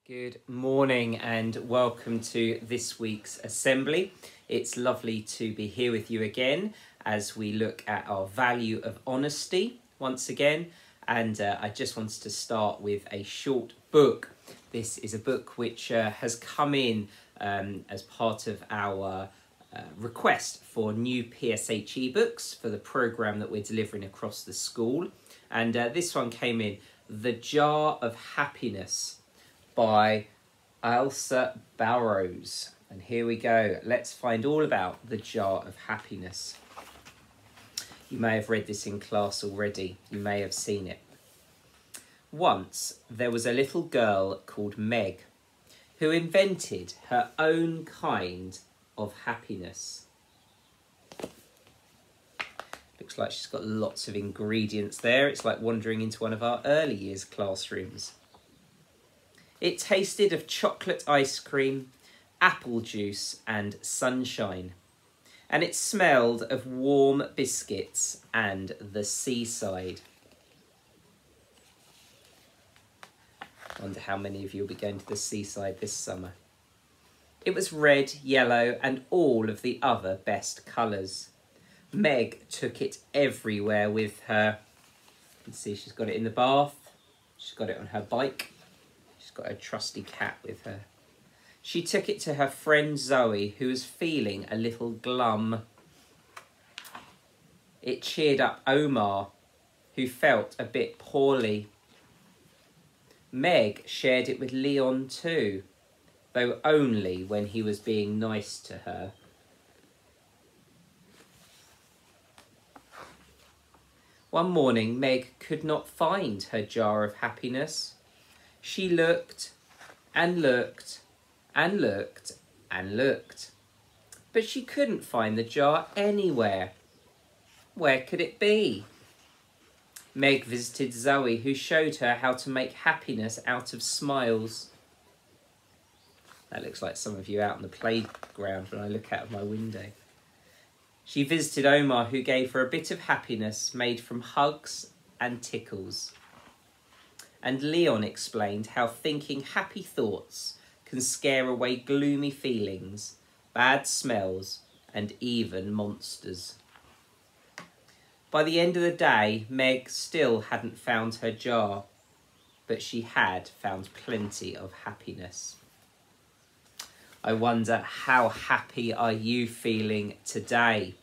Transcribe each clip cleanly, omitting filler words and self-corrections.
Good morning and welcome to this week's assembly. It's lovely to be here with you again as we look at our value of honesty once again. And I just wanted to start with a short book. This is a book which has come in as part of our request for new PSHE books for the programme that we're delivering across the school. And this one came in, The Jar of Happiness, by Ailsa Burrows. And here we go. Let's find all about the Jar of Happiness. You may have read this in class already. You may have seen it. Once there was a little girl called Meg who invented her own kind of happiness. Looks like she's got lots of ingredients there. It's like wandering into one of our early years classrooms. It tasted of chocolate ice cream, apple juice and sunshine. And it smelled of warm biscuits and the seaside. I wonder how many of you will be going to the seaside this summer. It was red, yellow and all of the other best colours. Meg took it everywhere with her. You can see she's got it in the bath. She's got it on her bike. Got a trusty cat with her. She took it to her friend Zoe, who was feeling a little glum. It cheered up Omar, who felt a bit poorly. Meg shared it with Leon too, though only when he was being nice to her. One morning, Meg could not find her jar of happiness. She looked and looked and looked and looked, but she couldn't find the jar anywhere. Where could it be? Meg visited Zoe, who showed her how to make happiness out of smiles. That looks like some of you out on the playground when I look out of my window. She visited Omar, who gave her a bit of happiness made from hugs and tickles. And Leon explained how thinking happy thoughts can scare away gloomy feelings, bad smells, and even monsters. By the end of the day, Meg still hadn't found her jar, but she had found plenty of happiness. I wonder, how happy are you feeling today?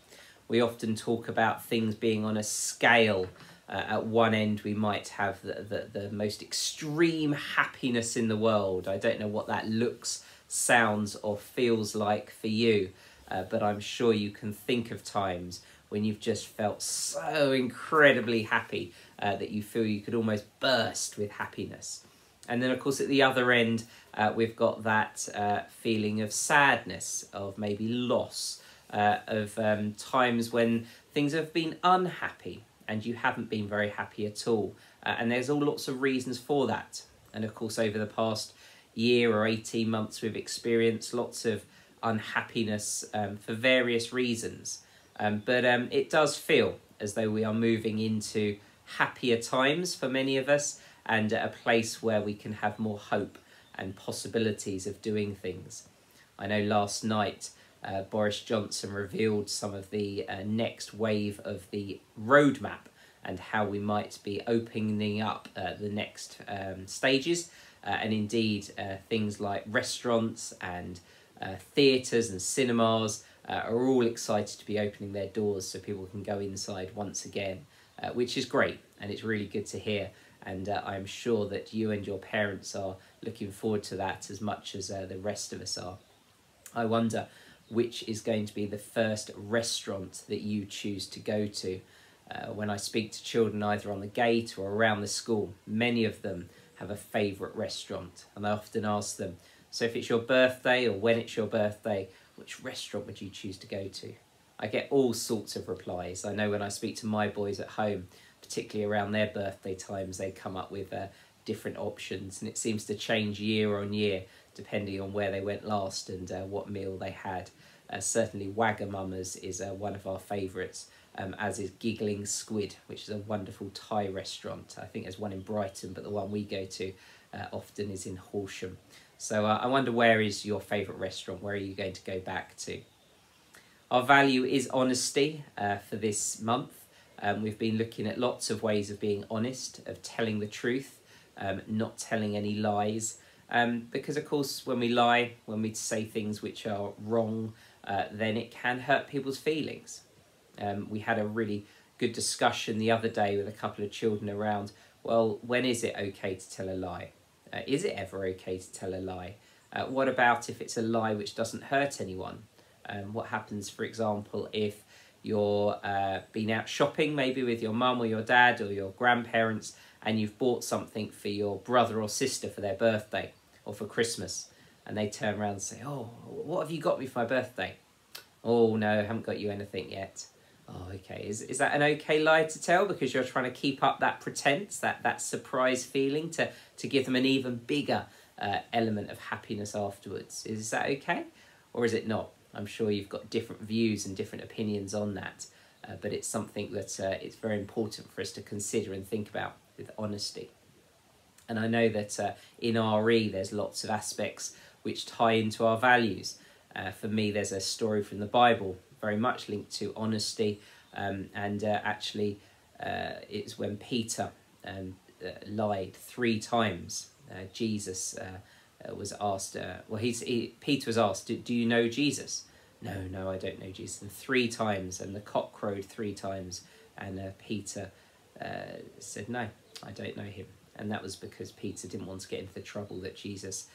We often talk about things being on a scale. At one end, we might have the most extreme happiness in the world. I don't know what that looks, sounds or feels like for you, but I'm sure you can think of times when you've just felt so incredibly happy that you feel you could almost burst with happiness. And then, of course, at the other end, we've got that feeling of sadness, of maybe loss, of times when things have been unhappy and you haven't been very happy at all. And there's all lots of reasons for that. And of course, over the past year or 18 months, we've experienced lots of unhappiness for various reasons. But it does feel as though we are moving into happier times for many of us, and a place where we can have more hope and possibilities of doing things. I know last night, Boris Johnson revealed some of the next wave of the roadmap and how we might be opening up the next stages. And indeed, things like restaurants and theatres and cinemas are all excited to be opening their doors so people can go inside once again, which is great. And it's really good to hear. And I'm sure that you and your parents are looking forward to that as much as the rest of us are. I wonder which is going to be the first restaurant that you choose to go to. When I speak to children either on the gate or around the school, many of them have a favourite restaurant. And I often ask them, so if it's your birthday or when it's your birthday, which restaurant would you choose to go to? I get all sorts of replies. I know when I speak to my boys at home, particularly around their birthday times, they come up with different options, and it seems to change year on year depending on where they went last and what meal they had. Certainly Wagamama's is one of our favourites, as is Giggling Squid, which is a wonderful Thai restaurant. I think there's one in Brighton, but the one we go to often is in Horsham. So I wonder, where is your favourite restaurant? Where are you going to go back to? Our value is honesty for this month. We've been looking at lots of ways of being honest, of telling the truth, not telling any lies. Because, of course, when we lie, when we say things which are wrong, then it can hurt people's feelings. We had a really good discussion the other day with a couple of children around, well, when is it okay to tell a lie? Is it ever okay to tell a lie? What about if it's a lie which doesn't hurt anyone? What happens, for example, if you're been out shopping, maybe with your mum or your dad or your grandparents, and you've bought something for your brother or sister for their birthday or for Christmas, and they turn around and say, oh, what have you got me for my birthday? Oh, no, I haven't got you anything yet. Oh, okay. Is that an okay lie to tell because you're trying to keep up that pretense, that surprise feeling to give them an even bigger element of happiness afterwards? Is that okay? Or is it not? I'm sure you've got different views and different opinions on that, but it's something that it's very important for us to consider and think about with honesty. And I know that in RE there's lots of aspects which tie into our values. For me, there's a story from the Bible very much linked to honesty, actually it's when Peter lied 3 times. Jesus was asked, Peter was asked, do you know Jesus? No, I don't know Jesus. And 3 times, and the cock crowed 3 times, and Peter said, no, I don't know him. And that was because Peter didn't want to get into the trouble that Jesus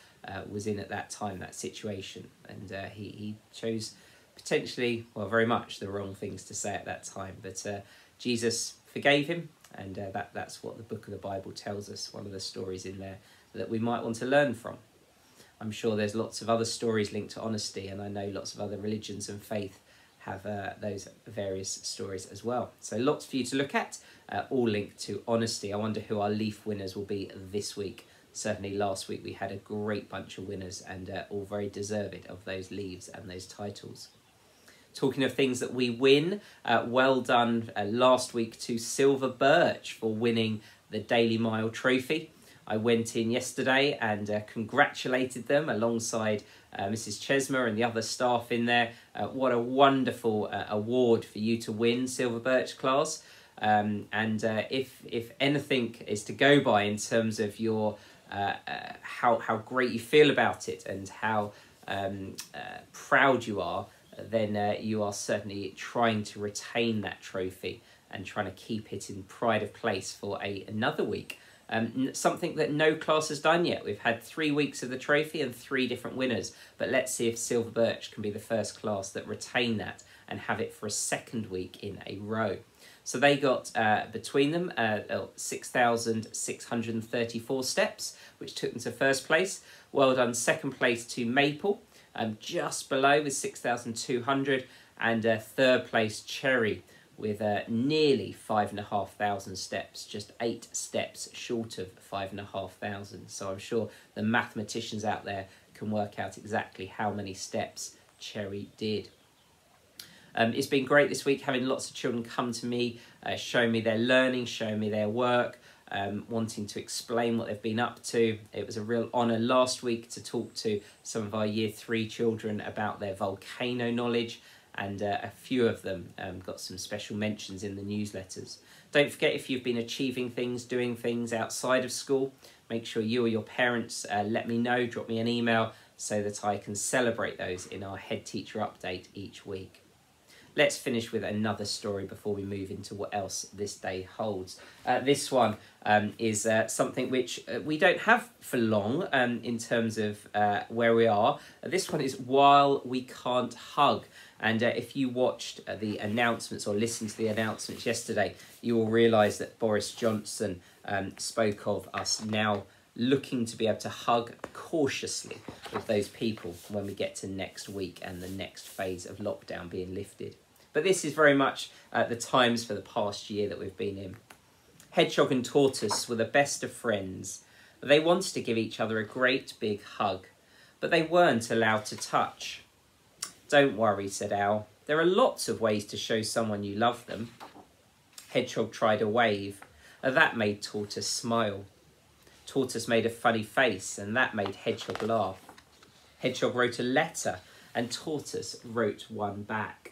was in at that time, that situation. And he chose potentially, well, very much the wrong things to say at that time. But Jesus forgave him, and that's what the book of the Bible tells us, one of the stories in there that we might want to learn from. I'm sure there's lots of other stories linked to honesty, and I know lots of other religions and faith have those various stories as well. So lots for you to look at, all linked to honesty. I wonder who our Leaf winners will be this week. Certainly last week we had a great bunch of winners, and all very deserved of those leaves and those titles. Talking of things that we win, well done last week to Silver Birch for winning the Daily Mile trophy. I went in yesterday and congratulated them alongside Mrs. Chesmer and the other staff in there. What a wonderful award for you to win, Silver Birch class. If anything is to go by in terms of your how great you feel about it and how proud you are, then you are certainly trying to retain that trophy and trying to keep it in pride of place for another week. Something that no class has done yet. We've had 3 weeks of the trophy and 3 different winners, but let's see if Silver Birch can be the first class that retain that and have it for a 2nd week in a row. So they got, between them, 6,634 steps, which took them to 1st place. Well done 2nd place to Maple, just below with 6,200, and 3rd place Cherry with nearly 5,500 steps, just 8 steps short of 5,500. So I'm sure the mathematicians out there can work out exactly how many steps Cherry did. It's been great this week having lots of children come to me, showing me their learning, showing me their work, wanting to explain what they've been up to. It was a real honour last week to talk to some of our Year 3 children about their volcano knowledge, and a few of them got some special mentions in the newsletters. Don't forget, if you've been achieving things, doing things outside of school, make sure you or your parents let me know, drop me an email so that I can celebrate those in our Head Teacher Update each week. Let's finish with another story before we move into what else this day holds. This one is something which we don't have for long in terms of where we are. This one is While We Can't Hug. And if you watched the announcements or listened to the announcements yesterday, you will realise that Boris Johnson spoke of us now looking to be able to hug cautiously with those people when we get to next week and the next phase of lockdown being lifted. But this is very much the times for the past year that we've been in. Hedgehog and Tortoise were the best of friends. They wanted to give each other a great big hug, but they weren't allowed to touch. "Don't worry," said Owl. There are lots of ways to show someone you love them. Hedgehog tried a wave. That made Tortoise smile. Tortoise made a funny face, and that made Hedgehog laugh. Hedgehog wrote a letter, and Tortoise wrote one back.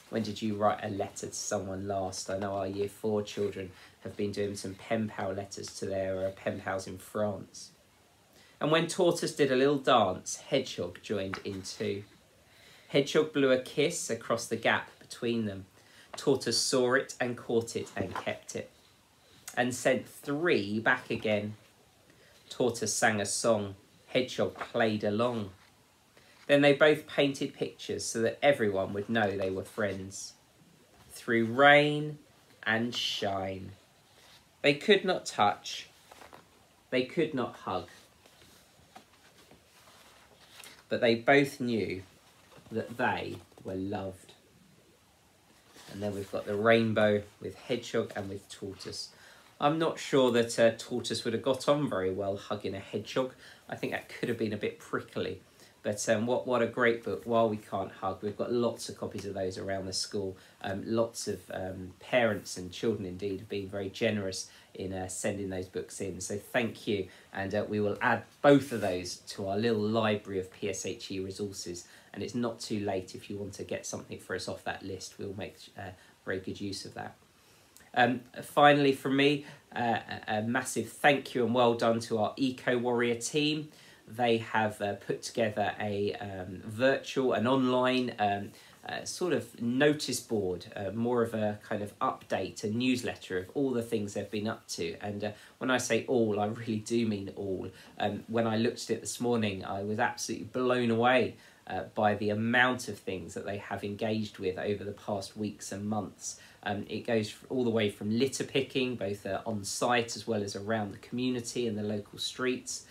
When did you write a letter to someone last? I know our Year 4 children have been doing some pen pal letters to their pen pals in France. And when Tortoise did a little dance, Hedgehog joined in too. Hedgehog blew a kiss across the gap between them. Tortoise saw it and caught it and kept it, and sent 3 back again. Tortoise sang a song. Hedgehog played along. Then they both painted pictures so that everyone would know they were friends. Through rain and shine. They could not touch. They could not hug. But they both knew that they were loved. And then we've got the rainbow with Hedgehog and with Tortoise. I'm not sure that Tortoise would have got on very well hugging a hedgehog. I think that could have been a bit prickly. But what a great book, While We Can't Hug. We've got lots of copies of those around the school. Lots of parents and children, indeed, have been very generous in sending those books in. So thank you. And we will add both of those to our little library of PSHE resources. And it's not too late if you want to get something for us off that list. We'll make very good use of that. Finally, from me, a massive thank you and well done to our Eco Warrior team. They have put together a virtual and online sort of notice board, more of a kind of update, a newsletter of all the things they've been up to. And when I say all, I really do mean all. When I looked at it this morning, I was absolutely blown away by the amount of things that they have engaged with over the past weeks and months. It goes all the way from litter picking, both on site as well as around the community and the local streets.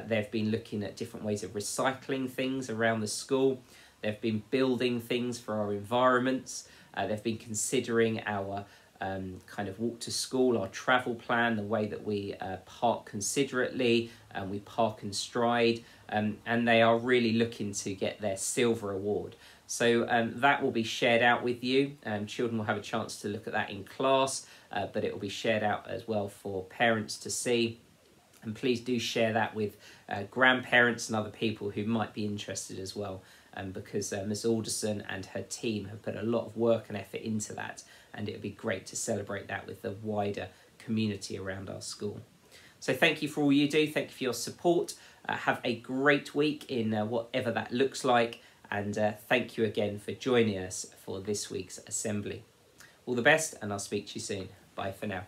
They've been looking at different ways of recycling things around the school. They've been building things for our environments. They've been considering our kind of walk to school, our travel plan, the way that we park considerately, and we park and stride, and they are really looking to get their silver award. So that will be shared out with you. Children will have a chance to look at that in class, but it will be shared out as well for parents to see. And please do share that with grandparents and other people who might be interested as well, because Ms Alderson and her team have put a lot of work and effort into that, and it would be great to celebrate that with the wider community around our school. So thank you for all you do. Thank you for your support. Have a great week in whatever that looks like, and thank you again for joining us for this week's assembly. All the best, and I'll speak to you soon. Bye for now.